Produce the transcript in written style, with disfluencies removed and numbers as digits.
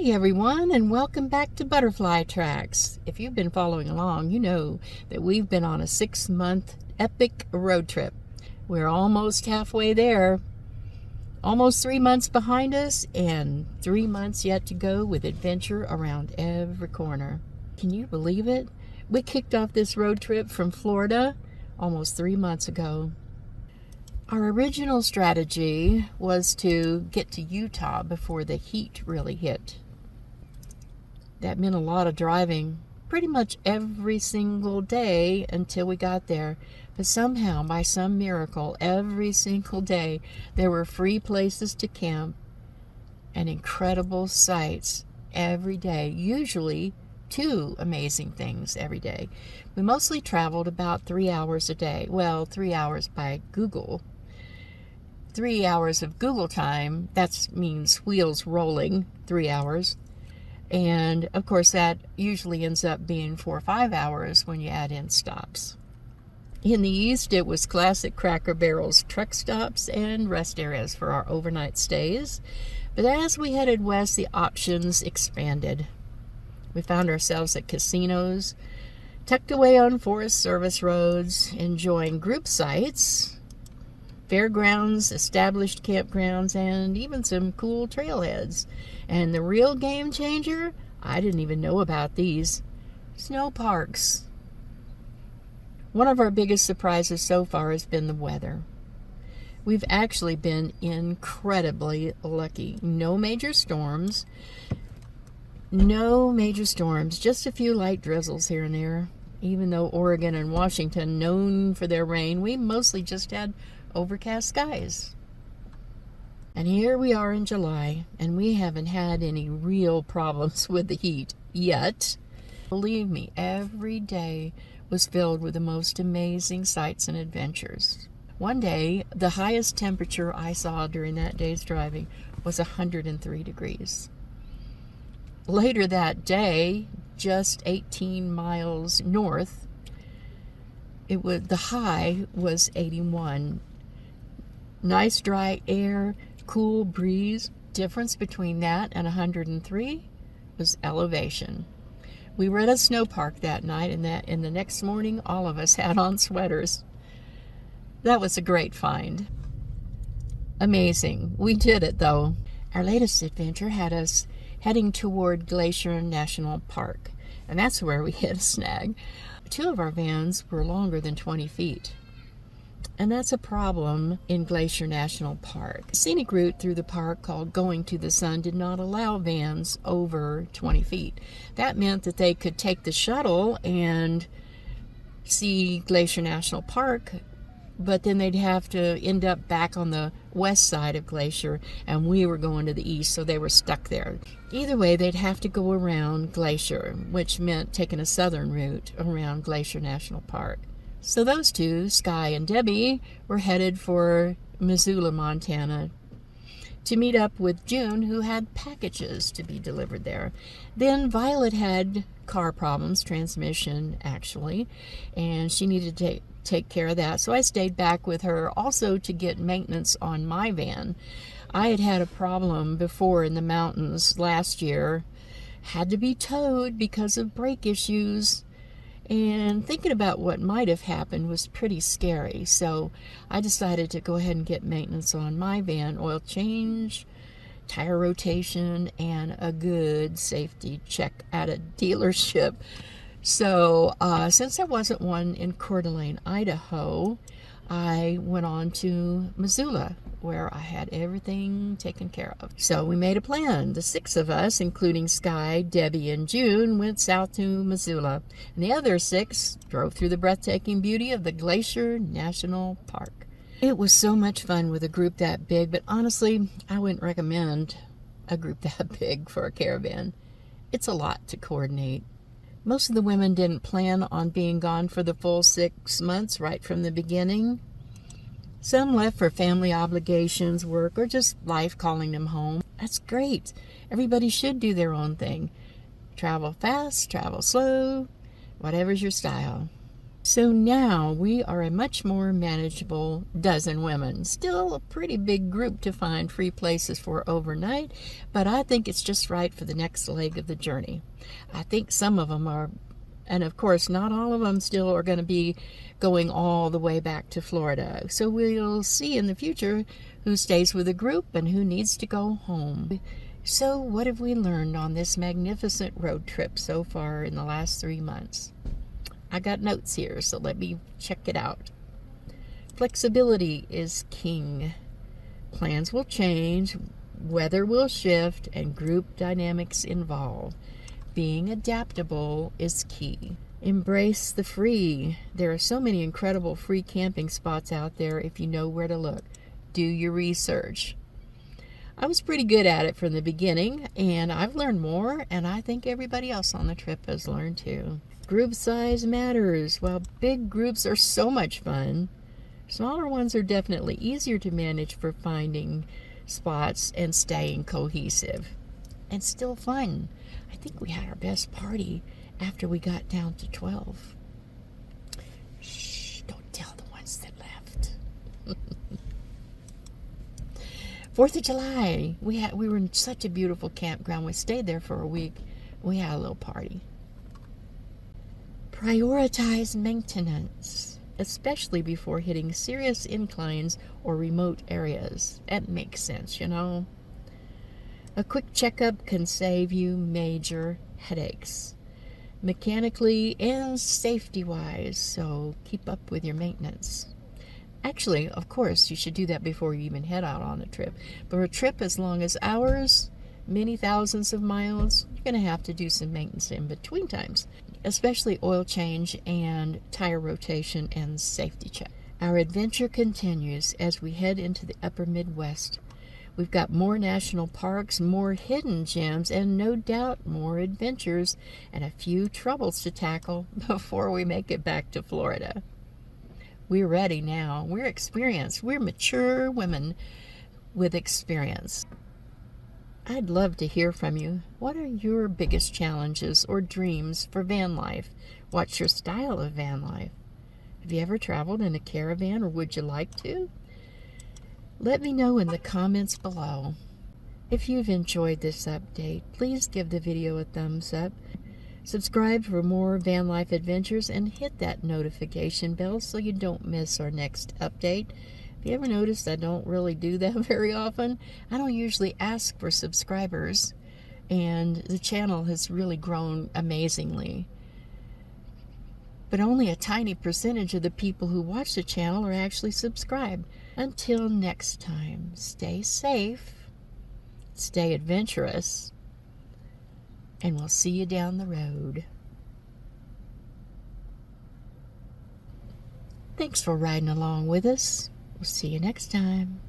Hey everyone, and welcome back to Butterfly Tracks. If you've been following along, you know that we've been on a 6-month epic road trip. We're almost halfway there, almost 3 months behind us, and 3 months yet to go with adventure around every corner. Can you believe it? We kicked off this road trip from Florida almost 3 months ago. Our original strategy was to get to Utah before the heat really hit. That meant a lot of driving pretty much every single day until we got there. But somehow, by some miracle, every single day there were free places to camp and incredible sights every day, usually 2 amazing things every day. We mostly traveled about 3 hours a day. Well, 3 hours by Google. 3 hours of Google time, that means wheels rolling 3 hours. And of course that usually ends up being 4 or 5 hours when you add in stops. In the east, it was classic Cracker Barrel's truck stops and rest areas for our overnight stays. But as we headed west, the options expanded. We found ourselves at casinos, tucked away on Forest Service roads, enjoying group sites, fairgrounds, established campgrounds, and even some cool trailheads. And the real game changer, I didn't even know about these, snow parks. One of our biggest surprises so far has been the weather. We've actually been incredibly lucky. No major storms, just a few light drizzles here and there. Even though Oregon and Washington, known for their rain, we mostly just had overcast skies. And here we are in July, and we haven't had any real problems with the heat yet. Believe me, every day was filled with the most amazing sights and adventures. One day, the highest temperature I saw during that day's driving was 103 degrees. Later that day, just 18 miles north, the high was 81. Nice dry air, cool breeze. Difference between that and 103 was elevation. We were at a snow park that night, and the next morning all of us had on sweaters. That was a great find. Amazing. We did it though. Our latest adventure had us heading toward Glacier National Park, and that's where we hit a snag. 2 of our vans were longer than 20 feet. And that's a problem in Glacier National Park. A scenic route through the park called Going to the Sun did not allow vans over 20 feet. That meant that they could take the shuttle and see Glacier National Park, but then they'd have to end up back on the west side of Glacier, and we were going to the east, so they were stuck there. Either way, they'd have to go around Glacier, which meant taking a southern route around Glacier National Park. So those 2, Sky and Debbie, were headed for Missoula, Montana, to meet up with June, who had packages to be delivered there. Then Violet had car problems, transmission actually, and she needed to take care of that. So I stayed back with her also to get maintenance on my van. I had a problem before in the mountains last year, had to be towed because of brake issues. And thinking about what might have happened was pretty scary. So I decided to go ahead and get maintenance on my van, oil change, tire rotation, and a good safety check at a dealership. So since there wasn't one in Coeur d'Alene, Idaho, I went on to Missoula, where I had everything taken care of. So we made a plan. The 6 of us, including Sky, Debbie, and June, went south to Missoula. And the other 6 drove through the breathtaking beauty of the Glacier National Park. It was so much fun with a group that big, but honestly, I wouldn't recommend a group that big for a caravan. It's a lot to coordinate. Most of the women didn't plan on being gone for the full 6 months right from the beginning. Some left for family obligations, work, or just life calling them home. That's great. Everybody should do their own thing. Travel fast, travel slow, whatever's your style. So now we are a much more manageable dozen women. Still a pretty big group to find free places for overnight, but I think it's just right for the next leg of the journey. I think some of them are, and of course not all of them still are going to be going all the way back to Florida. So we'll see in the future who stays with the group and who needs to go home. So what have we learned on this magnificent road trip so far in the last 3 months? I got notes here, so let me check it out. Flexibility is king. Plans will change, weather will shift, and group dynamics involve. Being adaptable is key. Embrace the free. There are so many incredible free camping spots out there if you know where to look. Do your research. I was pretty good at it from the beginning, and I've learned more, and I think everybody else on the trip has learned too. Group size matters. While big groups are so much fun, smaller ones are definitely easier to manage for finding spots and staying cohesive. And still fun. I think we had our best party after we got down to 12. Shh, don't tell the ones that left. 4th of July, we were in such a beautiful campground. We stayed there for a week. We had a little party. Prioritize maintenance, especially before hitting serious inclines or remote areas. That makes sense, you know. A quick checkup can save you major headaches, mechanically and safety-wise, so keep up with your maintenance. Actually, of course, you should do that before you even head out on a trip. But a trip as long as ours, many thousands of miles, you're going to have to do some maintenance in between times, especially oil change and tire rotation and safety check. Our adventure continues as we head into the upper Midwest. We've got more national parks, more hidden gems, and no doubt more adventures and a few troubles to tackle before we make it back to Florida. We're ready now. We're experienced. We're mature women with experience. I'd love to hear from you. What are your biggest challenges or dreams for van life? What's your style of van life? Have you ever traveled in a caravan, or would you like to? Let me know in the comments below. If you've enjoyed this update, please give the video a thumbs up. Subscribe for more van life adventures and hit that notification bell so you don't miss our next update. Have you ever noticed I don't really do that very often? I don't usually ask for subscribers, and the channel has really grown amazingly. But only a tiny percentage of the people who watch the channel are actually subscribed. Until next time, stay safe, stay adventurous, and we'll see you down the road. Thanks for riding along with us. We'll see you next time.